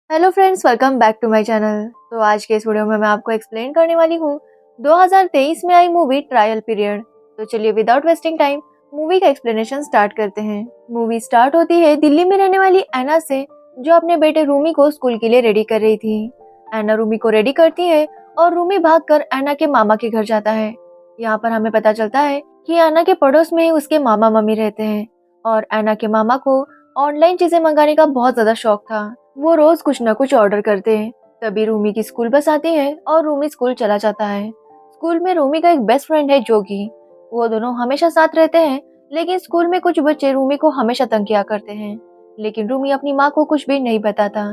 Hello friends, welcome back to my channel. तो आज के इस वीडियो में मैं आपको एक्सप्लेन करने वाली हूँ 2023 में आई मूवी ट्रायल पीरियड। तो चलिए विदाउट वेस्टिंग टाइम मूवी का एक्सप्लेनेशन स्टार्ट करते हैं। मूवी स्टार्ट होती है दिल्ली में रहने वाली ऐना से, जो अपने बेटे रूमी को स्कूल के लिए रेडी कर रही थी। ऐना रूमी को रेडी करती है और रूमी भागकर ऐना के मामा के घर जाता है। यहाँ पर हमें पता चलता है कि ऐना के पड़ोस में ही उसके मामा मम्मी रहते हैं और ऐना के मामा को ऑनलाइन चीजें मंगाने का बहुत ज्यादा शौक था। वो रोज कुछ न कुछ ऑर्डर करते हैं। तभी रूमी की स्कूल बस आती है और रूमी स्कूल चला जाता है। स्कूल में रूमी का एक बेस्ट फ्रेंड है जोगी। वो दोनों हमेशा साथ रहते हैं, लेकिन स्कूल में कुछ बच्चे रूमी को हमेशा तंग किया करते हैं। लेकिन रूमी अपनी माँ को कुछ भी नहीं बताता।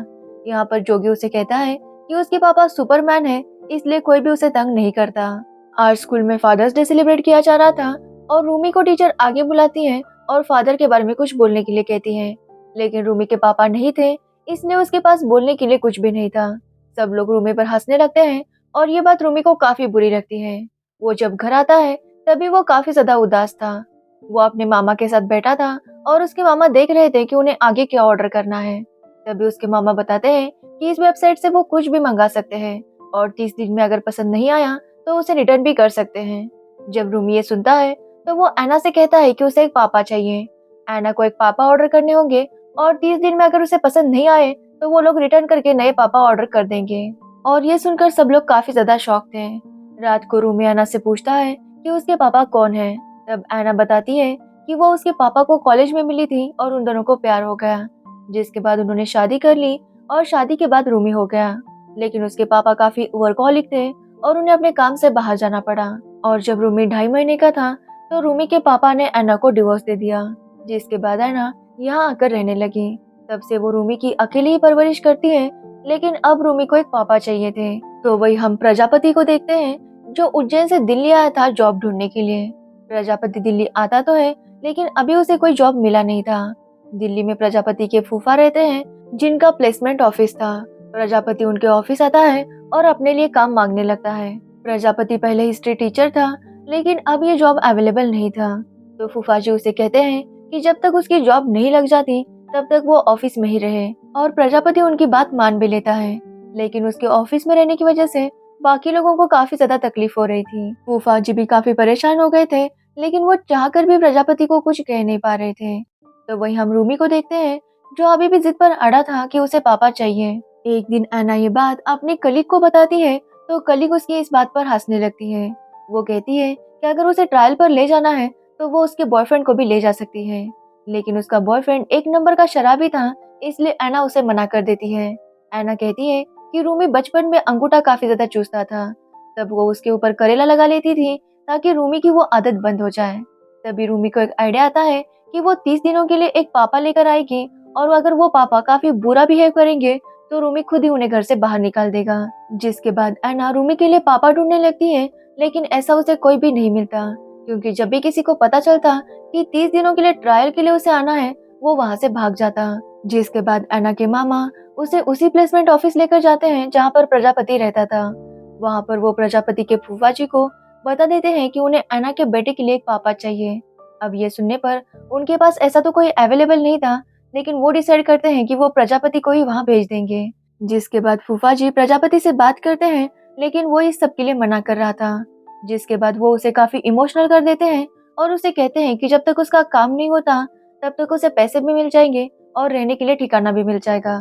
यहाँ पर जोगी उसे कहता है कि उसके पापा सुपरमैन है, इसलिए कोई भी उसे तंग नहीं करता। आज स्कूल में फादर्स डे सेलिब्रेट किया जा रहा था और रूमी को टीचर आगे बुलाती है और फादर के बारे में कुछ बोलने के लिए कहती है। लेकिन रूमी के पापा नहीं थे, इसलिए उसके पास बोलने के लिए कुछ भी नहीं था। सब लोग रूमी पर हंसने लगते हैं और ये बात रूमी को काफी बुरी लगती है। वो जब घर आता है तभी वो काफी ज्यादा उदास था। वो अपने मामा के साथ बैठा था और उसके मामा देख रहे थे कि उन्हें आगे क्या ऑर्डर करना है। तभी उसके मामा बताते हैं कि इस वेबसाइट से वो कुछ भी मंगा सकते हैं और 30 दिन में अगर पसंद नहीं आया तो उसे रिटर्न भी कर सकते हैं। जब रूमी ये सुनता है तो वो ऐना से कहता है कि उसे एक पापा चाहिए। ऐना को एक पापा ऑर्डर करने होंगे और 30 दिन में अगर उसे पसंद नहीं आए तो वो लोग रिटर्न करके नए पापा ऑर्डर कर देंगे। और ये सुनकर सब लोग काफी ज्यादा शॉक थे। रात को रूमी ऐना से पूछता है कि उसके पापा कौन है। तब ऐना बताती है कि वो उसके पापा को कॉलेज में मिली थी और उन दोनों को प्यार हो गया, जिसके बाद उन्होंने शादी कर ली और शादी के बाद रूमी हो गया। लेकिन उसके पापा काफी वर्कहॉलिक थे और उन्हें अपने काम से बाहर जाना पड़ा। और जब रूमी 2.5 महीने का था तो रूमी के पापा ने ऐना को डिवोर्स दे दिया, जिसके बाद ऐना यहाँ आकर रहने लगी। तब से वो रूमी की अकेली ही परवरिश करती है, लेकिन अब रूमी को एक पापा चाहिए थे। तो वही हम प्रजापति को देखते हैं, जो उज्जैन से दिल्ली आया था जॉब ढूंढने के लिए। प्रजापति दिल्ली आता तो है, लेकिन अभी उसे कोई जॉब मिला नहीं था। दिल्ली में प्रजापति के फूफा रहते हैं, जिनका प्लेसमेंट ऑफिस था। प्रजापति उनके ऑफिस आता है और अपने लिए काम मांगने लगता है। प्रजापति पहले हिस्ट्री टीचर था, लेकिन अब ये जॉब अवेलेबल नहीं था। तो फूफा जी उसे कहते हैं कि जब तक उसकी जॉब नहीं लग जाती तब तक वो ऑफिस में ही रहे। और प्रजापति उनकी बात मान भी लेता है, लेकिन उसके ऑफिस में रहने की वजह से बाकी लोगों को काफी ज्यादा तकलीफ हो रही थी। फूफा जी भी काफी परेशान हो गए थे, लेकिन वो चाहकर भी प्रजापति को कुछ कह नहीं पा रहे थे। तो वही हम रूमी को देखते हैं, जो अभी भी जिद पर अड़ा था कि उसे पापा चाहिए। एक दिन ऐना ये बात अपने कलीग को बताती है तो कलीग उसकी इस बात पर हंसने लगती है। वो कहती है कि अगर उसे ट्रायल पर ले जाना है तो वो उसके बॉयफ्रेंड को भी ले जा सकती है, लेकिन उसका बॉयफ्रेंड एक नंबर का शराबी था, इसलिए ऐना उसे मना कर देती है। ऐना कहती है कि रूमी बचपन में अंगूठा काफी ज्यादा चूसता था, तब वो उसके ऊपर करेला लगा लेती थी ताकि रूमी की वो आदत बंद हो जाए। तभी रूमी को एक आइडिया आता है कि वो 30 दिनों के लिए एक पापा लेकर आएगी और अगर वो पापा काफी बुरा बिहेव करेंगे तो रूमी खुद ही उन्हें घर से बाहर निकाल देगा। जिसके बाद ऐना रूमी के लिए पापा ढूंढने लगती है, लेकिन ऐसा उसे कोई भी नहीं मिलता, क्योंकि जब भी किसी को पता चलता कि 30 दिनों के लिए ट्रायल के लिए उसे आना है, वो वहाँ से भाग जाता। जिसके बाद ऐना के मामा उसे उसी प्लेसमेंट ऑफिस लेकर जाते हैं जहाँ पर प्रजापति रहता था। वहाँ पर वो प्रजापति के फूफा जी को बता देते हैं कि उन्हें ऐना के बेटे के लिए एक पापा चाहिए। अब ये सुनने पर उनके पास ऐसा तो कोई अवेलेबल नहीं था, लेकिन वो डिसाइड करते हैं कि वो प्रजापति को ही वहाँ भेज देंगे। जिसके बाद फूफा जी प्रजापति से बात करते हैं, लेकिन वो इस सब के लिए मना कर रहा था। जिसके बाद वो उसे काफी इमोशनल कर देते हैं और उसे कहते हैं कि जब तक उसका काम नहीं होता तब तक उसे पैसे भी मिल जाएंगे और रहने के लिए ठिकाना भी मिल जाएगा।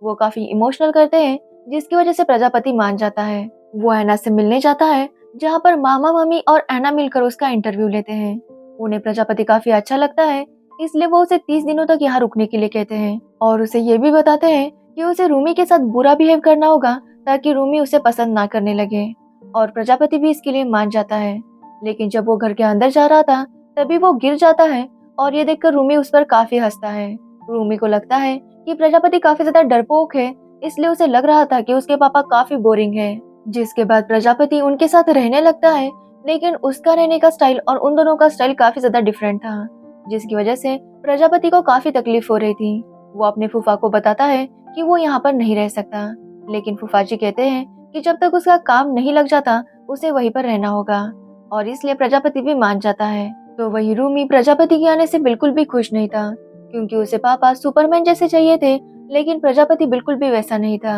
वो काफी इमोशनल करते हैं, जिसकी वजह से प्रजापति मान जाता है। वो ऐना से मिलने जाता है, जहाँ पर मामा मम्मी और ऐना मिलकर उसका इंटरव्यू लेते हैं। उन्हें प्रजापति काफी अच्छा लगता है, इसलिए वो उसे 30 दिनों तक यहाँ रुकने के लिए कहते हैं और उसे ये भी बताते हैं कि उसे रूमी के साथ बुरा बिहेव करना होगा ताकि रूमी उसे पसंद ना करने लगे। और प्रजापति भी इसके लिए मान जाता है। लेकिन जब वो घर के अंदर जा रहा था तभी वो गिर जाता है और ये देखकर रूमी उस पर काफी हंसता है। रूमी को लगता है कि प्रजापति काफी ज्यादा डरपोक है, इसलिए उसे लग रहा था कि उसके पापा काफी बोरिंग है। जिसके बाद प्रजापति उनके साथ रहने लगता है, लेकिन उसका रहने का स्टाइल और उन दोनों का स्टाइल काफी ज्यादा डिफरेंट था, जिसकी वजह से प्रजापति को काफी तकलीफ हो रही थी। वो अपने फूफा को बताता है कि वो यहाँ पर नहीं रह सकता, लेकिन फूफा जी कहते हैं कि जब तक उसका काम नहीं लग जाता उसे वहीं पर रहना होगा, और इसलिए प्रजापति भी मान जाता है। तो वही रूमी प्रजापति के आने से बिल्कुल भी खुश नहीं था, क्योंकि उसे पापा सुपरमैन जैसे चाहिए थे लेकिन प्रजापति बिल्कुल भी वैसा नहीं था।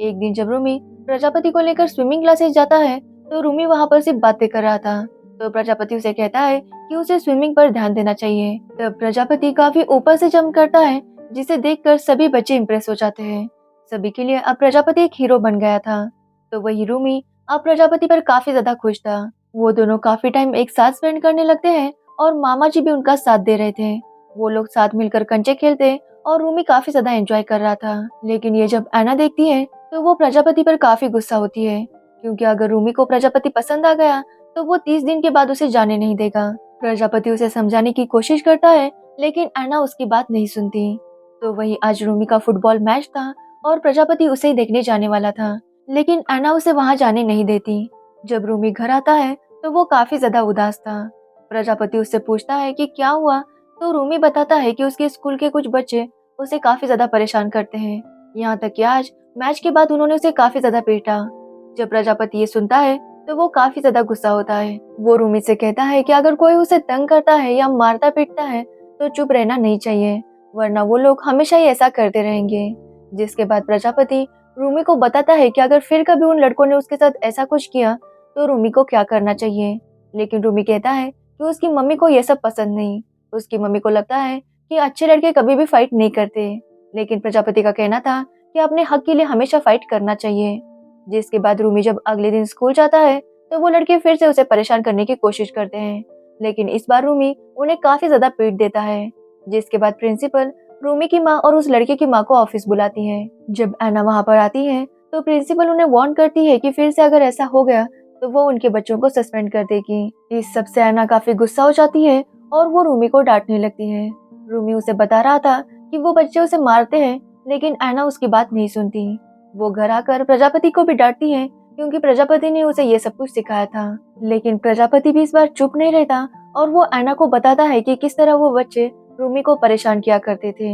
एक दिन जब रूमी प्रजापति को लेकर स्विमिंग क्लासेस जाता है तो रूमी वहाँ पर सिर्फ बातें कर रहा था। तो प्रजापति उसे कहता है कि उसे स्विमिंग पर ध्यान देना चाहिए। तब प्रजापति काफी ऊपर से जंप करता है जिसे देखकर सभी बच्चे इम्प्रेस हो जाते हैं। सभी के लिए अब प्रजापति एक हीरो बन गया था। तो वही रूमी अब प्रजापति पर काफी ज्यादा खुश था। वो दोनों काफी टाइम एक साथ स्पेंड करने लगते हैं और मामा जी भी उनका साथ दे रहे थे। वो लोग साथ मिलकर कंचे खेलते और रूमी काफी ज्यादा एंजॉय कर रहा था। लेकिन ये जब ऐना देखती है तो वो प्रजापति पर काफी गुस्सा होती है, क्योंकि अगर रूमी को प्रजापति पसंद आ गया तो वो 30 दिन के बाद उसे जाने नहीं देगा। प्रजापति उसे समझाने की कोशिश करता है लेकिन ऐना उसकी बात नहीं सुनती। तो वही आज रूमी का फुटबॉल मैच था और प्रजापति उसे ही देखने जाने वाला था, लेकिन ऐना उसे वहां जाने नहीं देती। जब रूमी घर आता है तो वो काफी ज्यादा उदास था। प्रजापति उससे पूछता है कि क्या हुआ, तो रूमी बताता है कि उसके स्कूल के कुछ बच्चे उसे काफी ज्यादा परेशान करते हैं। यहाँ तक कि आज मैच के बाद उन्होंने उसे काफी ज्यादा पीटा। जब प्रजापति ये सुनता है तो वो काफी ज्यादा गुस्सा होता है। वो रूमी से कहता है कि अगर कोई उसे तंग करता है या मारता पीटता है तो चुप रहना नहीं चाहिए, वरना वो लोग हमेशा ही ऐसा करते रहेंगे। जिसके बाद प्रजापति रूमी को बताता है कि अगर फिर कभी उन लड़कों ने उसके साथ ऐसा कुछ किया तो रूमी को क्या करना चाहिए। लेकिन रूमी कहता है कि उसकी मम्मी को यह सब पसंद नहीं। उसकी मम्मी को लगता है कि अच्छे लड़के कभी भी फाइट नहीं करते। लेकिन प्रजापति का कहना था कि अपने हक के लिए हमेशा फाइट करना चाहिए। जिसके बाद रूमी जब अगले दिन स्कूल जाता है तो वो लड़के फिर से उसे परेशान करने की कोशिश करते हैं, लेकिन इस बार रूमी उन्हें काफी ज्यादा पीट देता है। जिसके बाद प्रिंसिपल रूमी की माँ और उस लड़के की माँ को ऑफिस बुलाती है। जब ऐना वहाँ पर आती है तो प्रिंसिपल उन्हें वार्न करती है कि फिर से अगर ऐसा हो गया तो वो उनके बच्चों को सस्पेंड कर देगी। इस सब से ऐना काफी गुस्सा हो जाती है और वो रूमी को डांटने लगती है। रूमी उसे बता रहा था कि वो बच्चे उसे मारते हैं, लेकिन ऐना उसकी बात नहीं सुनती। वो घर आकर प्रजापति को भी डांटती है, क्योंकि प्रजापति ने उसे ये सब कुछ सिखाया था। लेकिन प्रजापति भी इस बार चुप नहीं रहता और वो ऐना को बताता है कि किस तरह वो बच्चे रूमी को परेशान किया करते थे।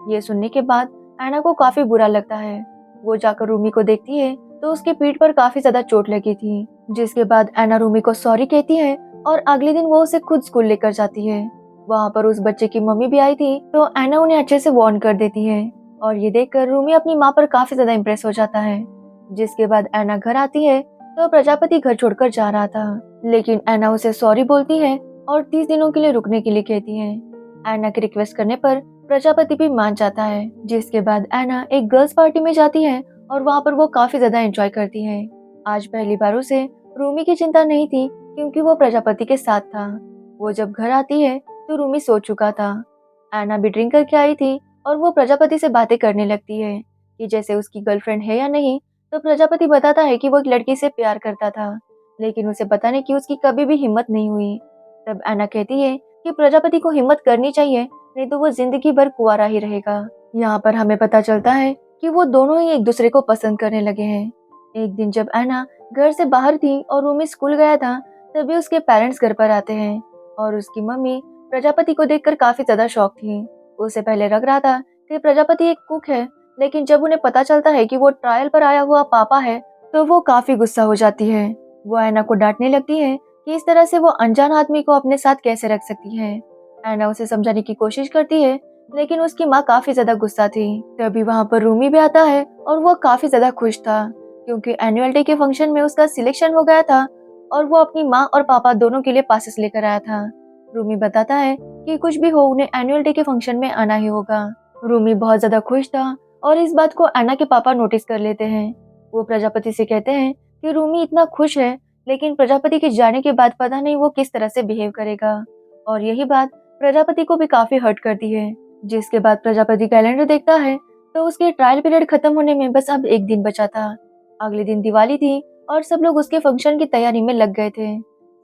ये सुनने के बाद ऐना को काफी बुरा लगता है। वो जाकर रूमी को देखती है तो उसके पीठ पर काफी ज्यादा चोट लगी थी। जिसके बाद ऐना रूमी को सॉरी कहती है और अगले दिन वो उसे खुद स्कूल लेकर जाती है। वहाँ पर उस बच्चे की मम्मी भी आई थी, तो ऐना उन्हें अच्छे से वार्न कर देती है और ये देखकर रूमी अपनी माँ पर काफी ज्यादा इम्प्रेस हो जाता है। जिसके बाद ऐना घर आती है तो प्रजापति घर छोड़कर जा रहा था, लेकिन ऐना उसे सॉरी बोलती है और 30 दिनों के लिए रुकने के लिए कहती है। ऐना की रिक्वेस्ट करने पर प्रजापति भी मान जाता है। जिसके बाद ऐना एक गर्ल्स पार्टी में जाती है और वहाँ पर वो काफी ज्यादा एंजॉय करती है। आज पहली बार उसे रूमी की चिंता नहीं थी, क्योंकि वो प्रजापति के साथ था। वो जब घर आती है तो रूमी सो चुका था। ऐना भी ड्रिंक करके आई थी और वो प्रजापति से बातें करने लगती है कि जैसे उसकी गर्लफ्रेंड है या नहीं। तो प्रजापति बताता है कि वो एक लड़की से प्यार करता था, लेकिन उसे बताने की उसकी कभी भी हिम्मत नहीं हुई। तब ऐना कहती है कि प्रजापति को हिम्मत करनी चाहिए, नहीं तो वो जिंदगी भर कुंवारा ही रहेगा। यहाँ पर हमें पता चलता है कि वो दोनों ही एक दूसरे को पसंद करने लगे हैं। एक दिन जब ऐना घर से बाहर थी और रूमी स्कूल गया था, तभी उसके पेरेंट्स घर पर आते हैं और उसकी मम्मी प्रजापति को देखकर काफी ज्यादा शॉक थी। उसे पहले लग रहा था कि प्रजापति एक कुक है, लेकिन जब उन्हें पता चलता है कि वो ट्रायल पर आया हुआ पापा है तो वो काफी गुस्सा हो जाती है। वो ऐना को डांटने लगती है कि इस तरह से वो अनजान आदमी को अपने साथ कैसे रख सकती है। ऐना उसे समझाने की कोशिश करती है, लेकिन उसकी माँ काफी ज्यादा गुस्सा थी। तभी वहाँ पर रूमी भी आता है और वो काफी ज्यादा खुश था, क्योंकि एनुअल डे के फंक्शन में उसका सिलेक्शन हो गया था और वो अपनी माँ और पापा दोनों के लिए पासेस लेकर आया था। रूमी बताता है कि कुछ भी हो उन्हें एनुअल डे के फंक्शन में आना ही होगा। रूमी बहुत ज्यादा खुश था और इस बात को ऐना के पापा नोटिस कर लेते हैं। वो प्रजापति से कहते हैं कि रूमी इतना खुश है, लेकिन प्रजापति के जाने के बाद पता नहीं वो किस तरह से बिहेव करेगा, और यही बात प्रजापति को भी काफी हर्ट करती है। जिसके बाद प्रजापति कैलेंडर देखता है तो उसके ट्रायल पीरियड खत्म होने में बस अब एक दिन बचा था। अगले दिन दिवाली थी और सब लोग उसके फंक्शन की तैयारी में लग गए थे।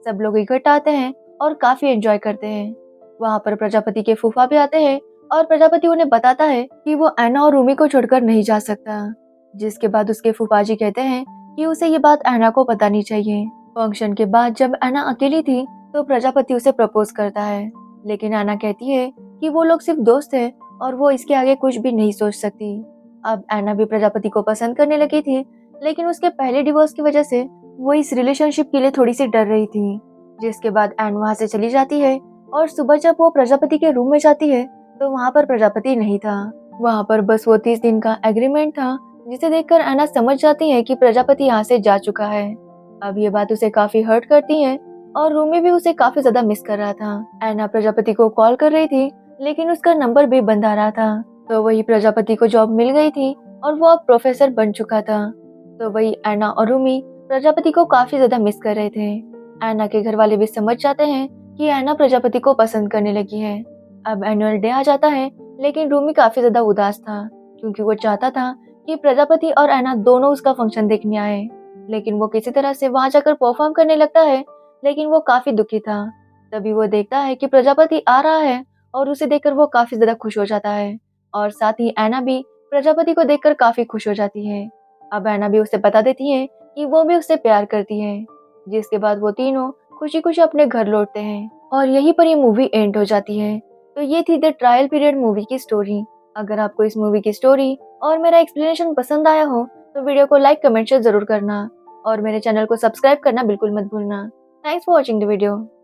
सब लोग इकट्ठा आते हैं और काफी एंजॉय करते हैं। वहाँ पर प्रजापति के फूफा भी आते हैं और प्रजापति उन्हें बताता है कि वो ऐना और रूमी को छोड़कर नहीं जा सकता। जिसके बाद उसके फूफा जी कहते हैं कि उसे ये बात ऐना को बतानी चाहिए। फंक्शन के बाद जब ऐना अकेली थी तो प्रजापति उसे प्रपोज करता है, लेकिन ऐना कहती है कि वो लोग सिर्फ दोस्त हैं और वो इसके आगे कुछ भी नहीं सोच सकती। अब ऐना भी प्रजापति को पसंद करने लगी थी, लेकिन उसके पहले डिवोर्स की वजह से वो इस रिलेशनशिप के लिए थोड़ी सी डर रही थी। जिसके बाद ऐन वहाँ से चली जाती है और सुबह जब वो प्रजापति के रूम में जाती है तो वहाँ पर प्रजापति नहीं था। वहाँ पर बस वो 30 दिन का एग्रीमेंट था, जिसे देखकर एना समझ जाती है कि प्रजापति यहाँ से जा चुका है। अब ये बात उसे काफी हर्ट करती है और रूमी भी उसे काफी ज्यादा मिस कर रहा था। एना प्रजापति को कॉल कर रही थी, लेकिन उसका नंबर भी बंद आ रहा था। तो वही प्रजापति को जॉब मिल गई थी और वो अब प्रोफेसर बन चुका था। तो वही एना और रूमी प्रजापति को काफी ज्यादा मिस कर रहे थे। एना के घर वाले भी समझ जाते हैं कि एना प्रजापति को पसंद करने लगी है। अब एनुअल डे आ जाता है, लेकिन रूमी काफी ज्यादा उदास था, क्योंकि वो चाहता था कि प्रजापति और एना दोनों उसका फंक्शन देखने आए। लेकिन वो किसी तरह से वहां जाकर परफॉर्म करने लगता है, लेकिन वो काफी दुखी था। तभी वो देखता है कि प्रजापति आ रहा है और उसे देखकर वो काफी ज्यादा खुश हो जाता है। और साथ ही एना भी प्रजापति को देखकर काफी खुश हो जाती है। अब एना भी उसे बता देती है कि वो भी उससे प्यार करती है, जिसके बाद वो तीनों खुशी खुशी अपने घर लौटते हैं और यहीं पर ये मूवी एंड हो जाती है। तो ये थी द ट्रायल पीरियड मूवी की स्टोरी। अगर आपको इस मूवी की स्टोरी और मेरा एक्सप्लेनेशन पसंद आया हो तो वीडियो को लाइक कमेंट शेयर जरूर करना और मेरे चैनल को सब्सक्राइब करना बिल्कुल मत भूलना। Thanks for watching the video.